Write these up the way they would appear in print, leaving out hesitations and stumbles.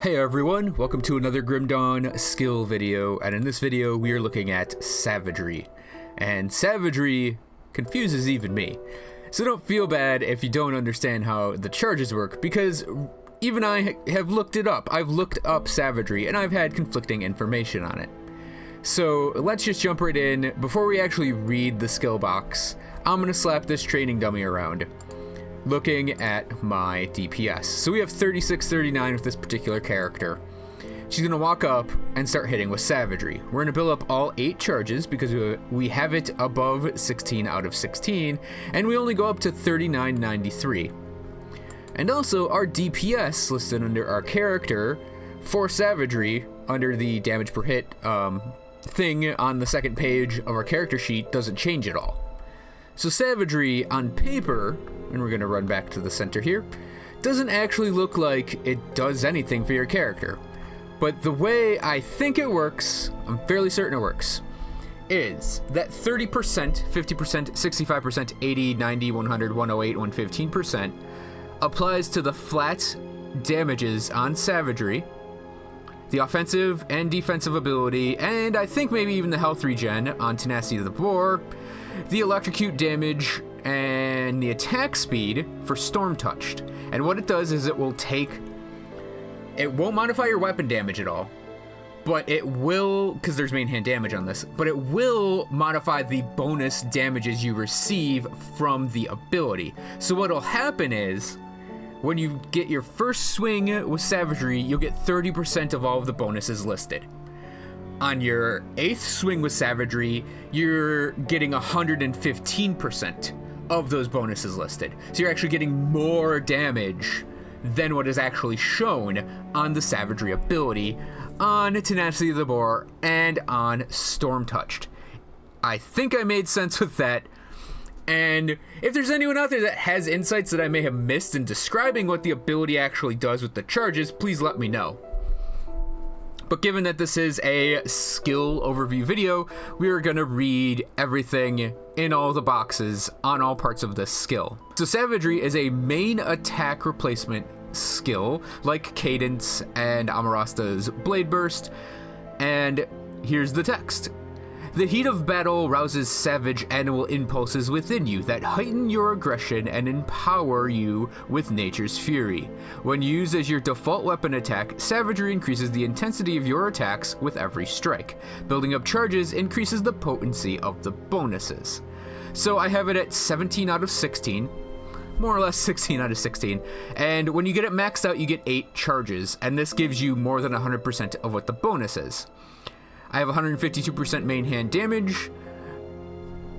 Hey everyone, welcome to another Grim Dawn skill video, and in this video we are looking at Savagery. And Savagery confuses even me. So don't feel bad if you don't understand how the charges work, because even I have looked it up. I've looked up Savagery and I've had conflicting information on it. So let's just jump right in. Before we actually read the skill box, I'm gonna slap this training dummy around, looking at my DPS. So we have 3639 with this particular character. She's going to walk up and start hitting with Savagery. We're going to build up all 8 charges because we have it above 16 out of 16, and we only go up to 3993. And also our DPS listed under our character for Savagery under the damage per hit thing on the second page of our character sheet doesn't change at all. So Savagery on paper, and we're going to run back to the center here, doesn't actually look like it does anything for your character. But the way I think it works, I'm fairly certain it works, is that 30%, 50%, 65%, 80, 90, 100, 108, 115% applies to the flat damages on Savagery, the offensive and defensive ability, and I think maybe even the health regen on Tenacity of the Boar, the electrocute damage, and the attack speed for Storm Touched. And what it does is it won't modify your weapon damage at all, but it will, because there's main hand damage on this, but it will modify the bonus damages you receive from the ability. So what'll happen is, when you get your first swing with Savagery, you'll get 30% of all of the bonuses listed. On your 8th swing with Savagery, you're getting 115% of those bonuses listed. So you're actually getting more damage than what is actually shown on the Savagery ability, on Tenacity of the Boar, and on Storm Touched. I think I made sense with that. And if there's anyone out there that has insights that I may have missed in describing what the ability actually does with the charges, please let me know. But given that this is a skill overview video, we are going to read everything in all the boxes on all parts of this skill. So Savagery is a main attack replacement skill, like Cadence and Amarasta's Blade Burst. And here's the text. The heat of battle rouses savage animal impulses within you that heighten your aggression and empower you with nature's fury. When used as your default weapon attack, Savagery increases the intensity of your attacks with every strike. Building up charges increases the potency of the bonuses. So I have it at 17 out of 16. More or less 16 out of 16. And when you get it maxed out, you get 8 charges, and this gives you more than 100% of what the bonus is. I have 152% main hand damage,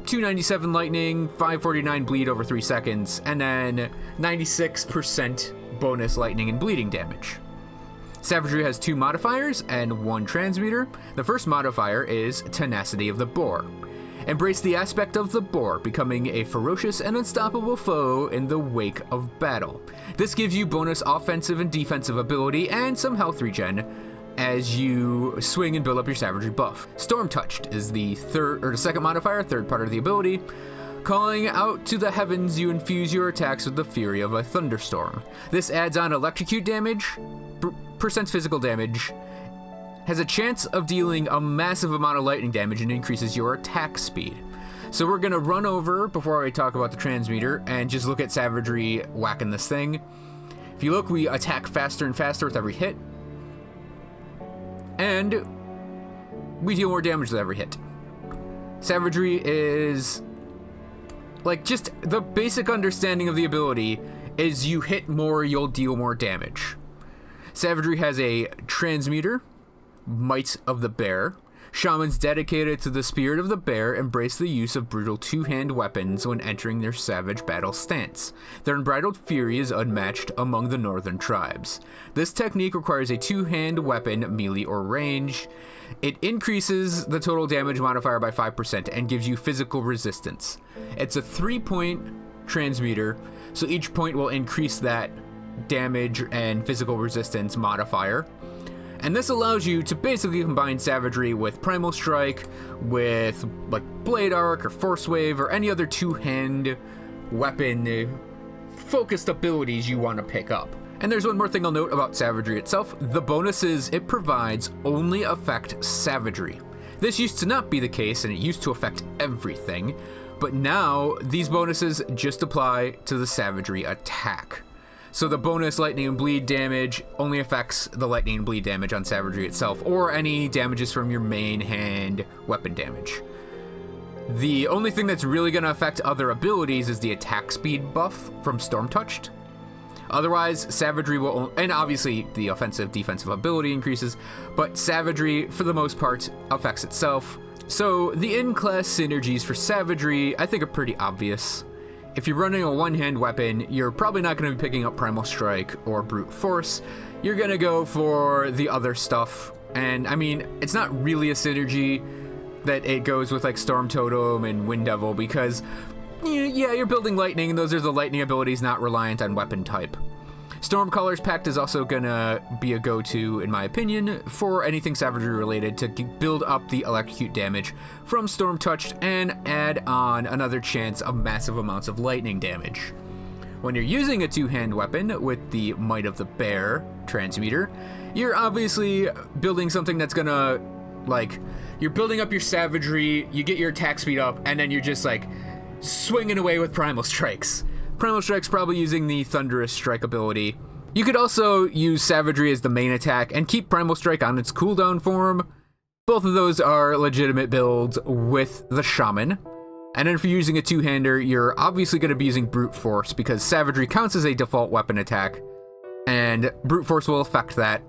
297 lightning, 549 bleed over 3 seconds, and then 96% bonus lightning and bleeding damage. Savagery has 2 modifiers and 1 transmuter. The first modifier is Tenacity of the Boar. Embrace the aspect of the boar, becoming a ferocious and unstoppable foe in the wake of battle. This gives you bonus offensive and defensive ability and some health regen as you swing and build up your Savagery buff. Storm Touched is the second modifier, third part of the ability. Calling out to the heavens, you infuse your attacks with the fury of a thunderstorm. This adds on electrocute damage, percent physical damage, has a chance of dealing a massive amount of lightning damage, and increases your attack speed. So we're gonna run over, before I talk about the transmuter, and just look at Savagery whacking this thing. If you look, we attack faster and faster with every hit, and we deal more damage with every hit. Savagery is, like, just the basic understanding of the ability is you hit more, you'll deal more damage. Savagery has a transmuter, Might of the Bear. Shamans dedicated to the spirit of the bear embrace the use of brutal 2-hand weapons when entering their savage battle stance. Their unbridled fury is unmatched among the northern tribes. This technique requires a 2-hand weapon, melee or range. It increases the total damage modifier by 5% and gives you physical resistance. It's a 3-point transmuter, so each point will increase that damage and physical resistance modifier. And this allows you to basically combine Savagery with Primal Strike, with like Blade Arc or Force Wave, or any other 2-hand weapon focused abilities you want to pick up. And there's one more thing I'll note about Savagery itself. The bonuses it provides only affect Savagery. This used to not be the case, and it used to affect everything, but now these bonuses just apply to the Savagery attack. So the bonus lightning and bleed damage only affects the lightning and bleed damage on Savagery itself, or any damages from your main hand weapon damage. The only thing that's really going to affect other abilities is the attack speed buff from Storm Touched. Otherwise, Savagery will, and obviously the offensive defensive ability increases, but Savagery, for the most part, affects itself. So the in-class synergies for Savagery, I think, are pretty obvious. If you're running a one-hand weapon, you're probably not going to be picking up Primal Strike or Brute Force. You're going to go for the other stuff. And, I mean, it's not really a synergy that it goes with, like, Storm Totem and Wind Devil, because yeah, you're building lightning, and those are the lightning abilities not reliant on weapon type. Stormcaller's Pact is also gonna be a go-to, in my opinion, for anything Savagery related to build up the electrocute damage from Storm Touched and add on another chance of massive amounts of lightning damage. When you're using a two-hand weapon with the Might of the Bear transmitter, you're obviously building something that's gonna, like, you're building up your Savagery, you get your attack speed up, and then you're just, like, swinging away with Primal Strikes. Primal Strike's probably using the Thunderous Strike ability. You could also use Savagery as the main attack and keep Primal Strike on its cooldown form. Both of those are legitimate builds with the Shaman. And then if you're using a two-hander, you're obviously going to be using Brute Force because Savagery counts as a default weapon attack, and Brute Force will affect that.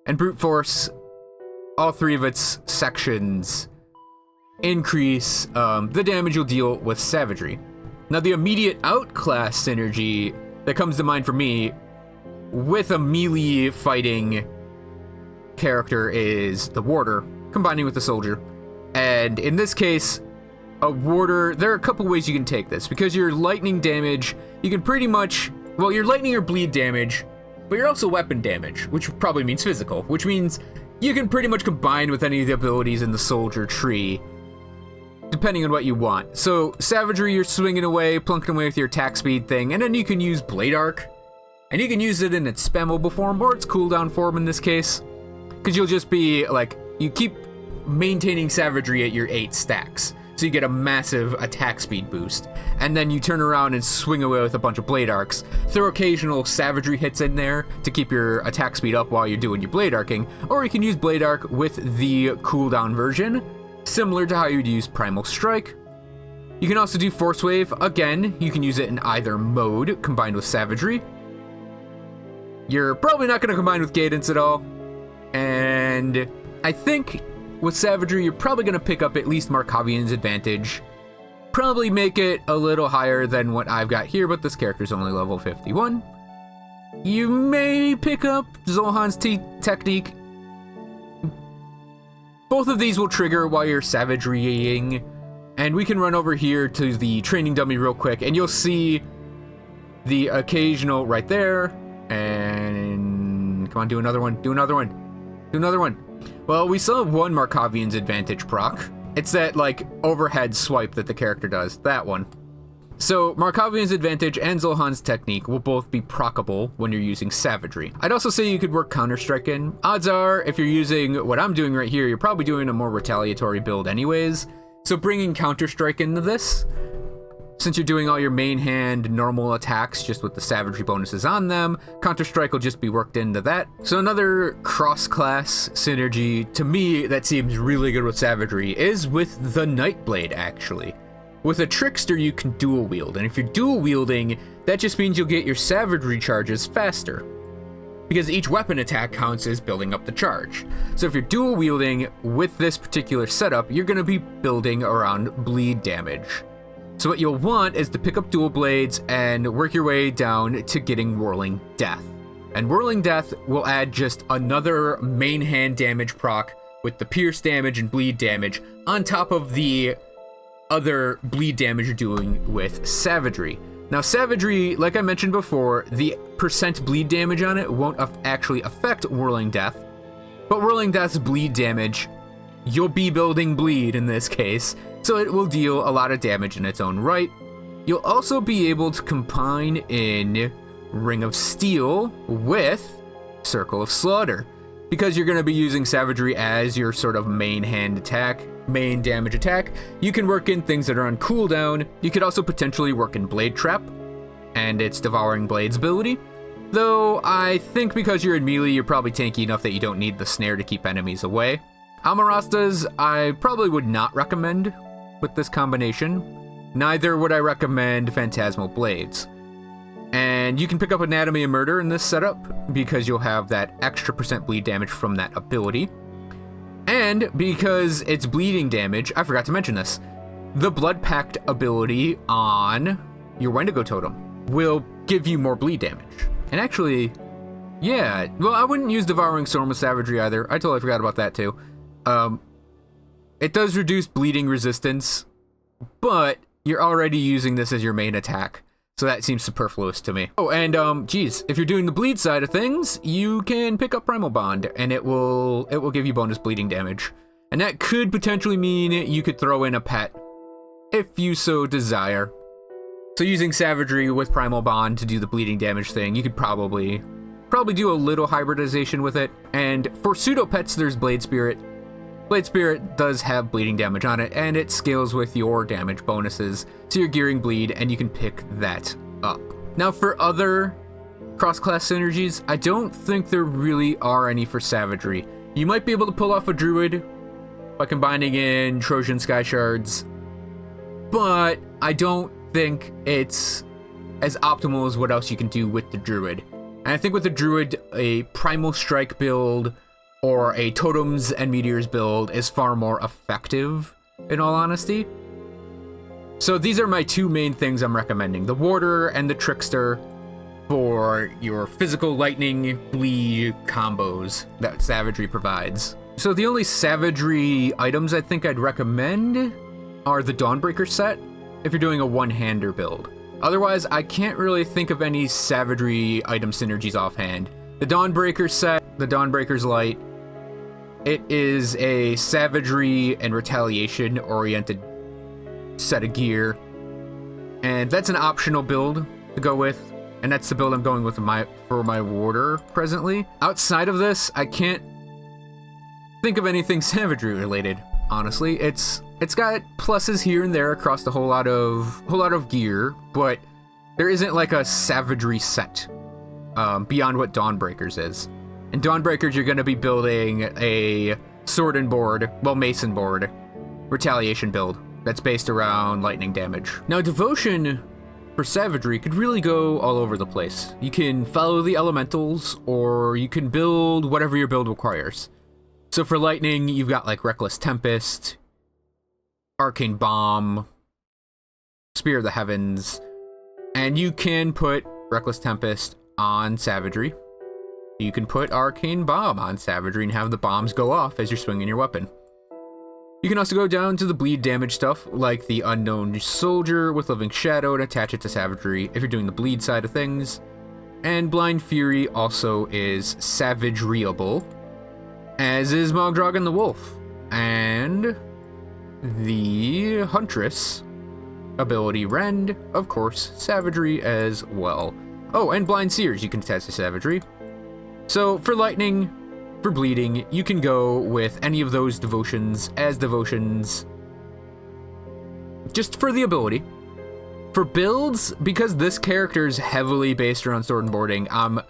And Brute Force, all three of its sections increase the damage you'll deal with Savagery. Now, the immediate outclass synergy that comes to mind for me with a melee fighting character is the Warder, combining with the Soldier. And in this case, a Warder, there are a couple ways you can take this, because your lightning damage, you can pretty much, well, your lightning or bleed damage, but you're also weapon damage, which probably means physical, which means you can pretty much combine with any of the abilities in the Soldier tree, depending on what you want. So Savagery, you're swinging away, plunking away with your attack speed thing, and then you can use Blade Arc, and you can use it in its spammable form or its cooldown form in this case, because you'll just be like, you keep maintaining Savagery at your 8 stacks, so you get a massive attack speed boost, and then you turn around and swing away with a bunch of Blade Arcs. Throw occasional Savagery hits in there to keep your attack speed up while you're doing your Blade Arcing, or you can use Blade Arc with the cooldown version, similar to how you'd use Primal Strike. You can also do Force Wave. Again, you can use it in either mode, combined with Savagery. You're probably not going to combine with Cadence at all. And I think with Savagery, you're probably going to pick up at least Markovian's Advantage. Probably make it a little higher than what I've got here, but this character's only level 51. You may pick up Zohan's Technique. Both of these will trigger while you're Savagerying, and we can run over here to the training dummy real quick, and you'll see the occasional right there, and come on, do another one, do another one, do another one. Well, we still have one Markovian's Advantage proc. It's that, like, overhead swipe that the character does, that one. So Markovian's Advantage and Zohan's Technique will both be proccable when you're using Savagery. I'd also say you could work Counter-Strike in. Odds are, if you're using what I'm doing right here, you're probably doing a more retaliatory build anyways. So bringing Counter-Strike into this, since you're doing all your main hand normal attacks just with the Savagery bonuses on them, Counter-Strike will just be worked into that. So another cross-class synergy, to me, that seems really good with Savagery is with the Nightblade, actually. With a Trickster, you can dual wield, and if you're dual wielding, that just means you'll get your Savagery charges faster, because each weapon attack counts as building up the charge. So if you're dual wielding with this particular setup, you're going to be building around bleed damage. So what you'll want is to pick up dual blades and work your way down to getting Whirling Death. And Whirling Death will add just another main hand damage proc with the pierce damage and bleed damage on top of the other bleed damage you're doing with Savagery. Now Savagery, like I mentioned before, the percent bleed damage on it won't actually affect Whirling Death, but Whirling Death's bleed damage, you'll be building bleed in this case, so it will deal a lot of damage in its own right. You'll also be able to combine in Ring of Steel with Circle of Slaughter. Because you're going to be using Savagery as your sort of main damage attack, you can work in things that are on cooldown. You could also potentially work in Blade Trap and its Devouring Blades ability. Though I think because you're in melee, you're probably tanky enough that you don't need the snare to keep enemies away. Amarastas, I probably would not recommend with this combination. Neither would I recommend Phantasmal Blades. And you can pick up Anatomy of Murder in this setup because you'll have that extra % bleed damage from that ability. And because it's bleeding damage, I forgot to mention this, the Blood Pact ability on your Wendigo Totem will give you more bleed damage. And actually, yeah, well, I wouldn't use Devouring Storm with Savagery either. I totally forgot about that too. It does reduce bleeding resistance, but you're already using this as your main attack. So that seems superfluous to me. Oh, and geez, if you're doing the bleed side of things, you can pick up Primal Bond, and it will give you bonus bleeding damage. And that could potentially mean you could throw in a pet, if you so desire. So using Savagery with Primal Bond to do the bleeding damage thing, you could probably do a little hybridization with it. And for pseudo pets, there's Blade Spirit. Blade Spirit does have bleeding damage on it, and it scales with your damage bonuses, so you're gearing bleed, and you can pick that up. Now for other cross-class synergies, I don't think there really are any for Savagery. You might be able to pull off a Druid by combining in Trojan Sky Shards, but I don't think it's as optimal as what else you can do with the Druid. And I think with the Druid, a Primal Strike build or a Totems and Meteors build is far more effective, in all honesty. So these are my two main things I'm recommending, the Warder and the Trickster for your physical lightning bleed combos that Savagery provides. So the only Savagery items I think I'd recommend are the Dawnbreaker set, if you're doing a one-hander build. Otherwise, I can't really think of any Savagery item synergies offhand. The Dawnbreaker set, the Dawnbreaker's Light, it is a Savagery and Retaliation oriented set of gear, and that's an optional build to go with, and that's the build I'm going with for my Warder presently. Outside of this, I can't think of anything Savagery related, honestly. It's got pluses here and there across the whole lot of gear, but there isn't like a Savagery set beyond what Dawnbreakers is. In Dawnbreakers, you're going to be building a sword and board, well, mason board, retaliation build that's based around lightning damage. Now, Devotion for Savagery could really go all over the place. You can follow the elementals, or you can build whatever your build requires. So for lightning, you've got like Reckless Tempest, Arcane Bomb, Spear of the Heavens, and you can put Reckless Tempest on Savagery. You can put Arcane Bomb on Savagery and have the bombs go off as you're swinging your weapon. You can also go down to the bleed damage stuff, like the Unknown Soldier with Living Shadow, and attach it to Savagery if you're doing the bleed side of things. And Blind Fury also is Savageryable, as is Mogdragon the Wolf. And the Huntress ability Rend, of course, Savagery as well. Oh, and Blind Seers you can attach to Savagery. So for lightning, for bleeding, you can go with any of those devotions as devotions just for the ability. For builds, because this character is heavily based around sword and boarding, I'm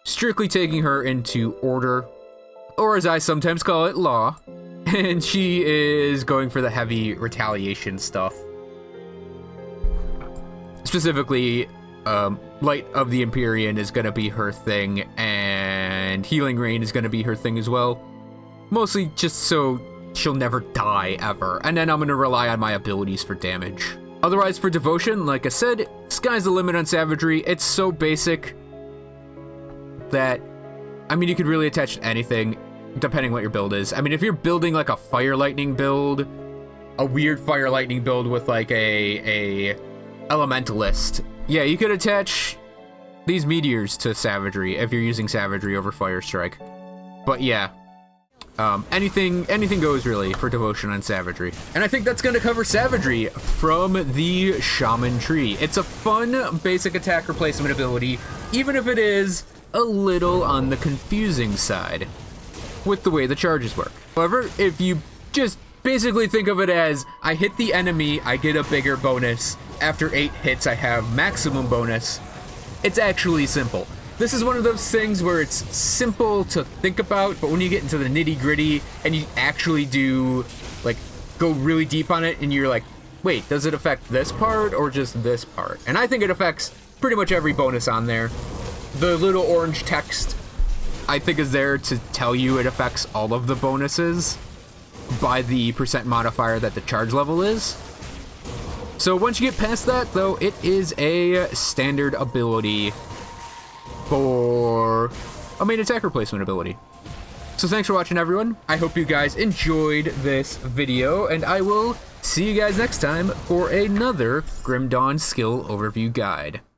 strictly taking her into order, or as I sometimes call it, law, and she is going for the heavy retaliation stuff. Specifically, Light of the Empyrean is going to be her thing, and Healing Rain is going to be her thing as well. Mostly just so she'll never die, ever. And then I'm going to rely on my abilities for damage. Otherwise, for Devotion, like I said, sky's the limit on Savagery. It's so basic that, I mean, you could really attach to anything, depending what your build is. I mean, if you're building like a Fire Lightning build, a weird Fire Lightning build with like a Elementalist, yeah, you could attach these meteors to Savagery if you're using Savagery over Fire Strike. But yeah, Anything goes really for devotion on Savagery. And I think that's going to cover Savagery from the Shaman tree. It's a fun basic attack replacement ability, even if it is a little on the confusing side with the way the charges work. However, if you just basically think of it as I hit the enemy, I get a bigger bonus. After 8 hits, I have maximum bonus. It's actually simple. This is one of those things where it's simple to think about, but when you get into the nitty-gritty and you actually do, like, go really deep on it and you're like, wait, does it affect this part or just this part? And I think it affects pretty much every bonus on there. The little orange text, I think, is there to tell you it affects all of the bonuses by the percent modifier that the charge level is. So once you get past that, though, it is a standard ability for a main attack replacement ability. So thanks for watching, everyone. I hope you guys enjoyed this video, and I will see you guys next time for another Grim Dawn skill overview guide.